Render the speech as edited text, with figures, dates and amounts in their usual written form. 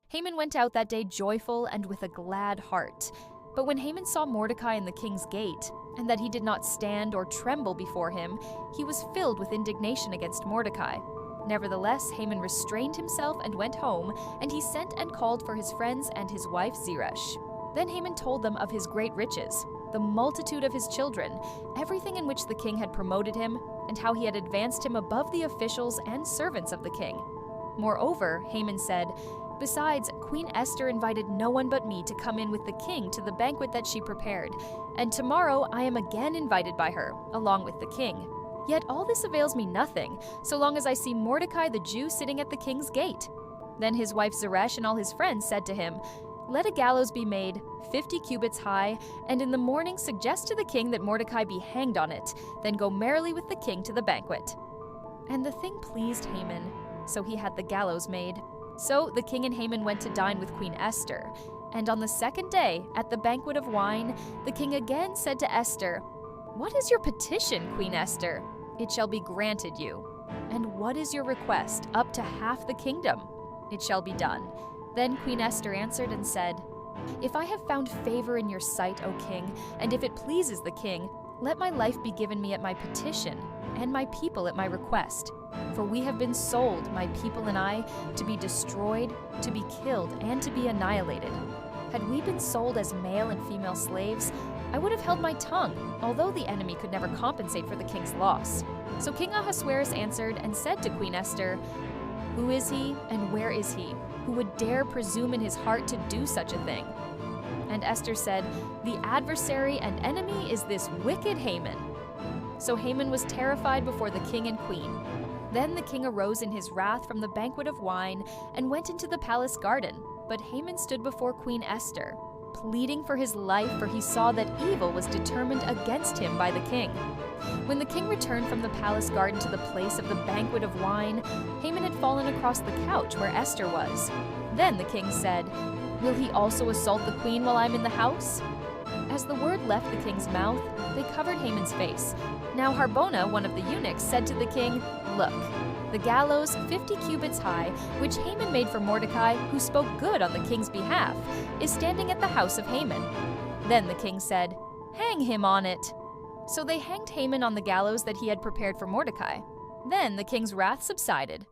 Haman went out that day joyful and with a glad heart. But when Haman saw Mordecai in the king's gate, and that he did not stand or tremble before him, he was filled with indignation against Mordecai. Nevertheless, Haman restrained himself and went home, and he sent and called for his friends and his wife Zeresh. Then Haman told them of his great riches, the multitude of his children, everything in which the king had promoted him, and how he had advanced him above the officials and servants of the king. Moreover, Haman said, "Besides, Queen Esther invited no one but me to come in with the king to the banquet that she prepared, and tomorrow I am again invited by her, along with the king. Yet all this avails me nothing, so long as I see Mordecai the Jew sitting at the king's gate." Then his wife Zeresh and all his friends said to him, "Let a gallows be made, 50 cubits high, and in the morning suggest to the king that Mordecai be hanged on it, then go merrily with the king to the banquet." And the thing pleased Haman, so he had the gallows made. So the king and Haman went to dine with Queen Esther. And on the second day, at the banquet of wine, the king again said to Esther, "What is your petition, Queen Esther? It shall be granted you. And what is your request? Up to half the kingdom. It shall be done." Then Queen Esther answered and said, "If I have found favor in your sight, O king, and if it pleases the king, let my life be given me at my petition, and my people at my request. For we have been sold, my people and I, to be destroyed, to be killed, and to be annihilated. Had we been sold as male and female slaves, I would have held my tongue, although the enemy could never compensate for the king's loss." So King Ahasuerus answered and said to Queen Esther, "Who is he, and where is he, who would dare presume in his heart to do such a thing?" And Esther said, "The adversary and enemy is this wicked Haman." So Haman was terrified before the king and queen. Then the king arose in his wrath from the banquet of wine and went into the palace garden. But Haman stood before Queen Esther, pleading for his life, for he saw that evil was determined against him by the king. When the king returned from the palace garden to the place of the banquet of wine, Haman had fallen across the couch where Esther was. Then the king said, "Will he also assault the queen while I'm in the house?" As the word left the king's mouth, they covered Haman's face. Now Harbona, one of the eunuchs, said to the king, "Look, the gallows 50 cubits high, which Haman made for Mordecai, who spoke good on the king's behalf, is standing at the house of Haman." Then the king said, "Hang him on it." So they hanged Haman on the gallows that he had prepared for Mordecai. Then the king's wrath subsided,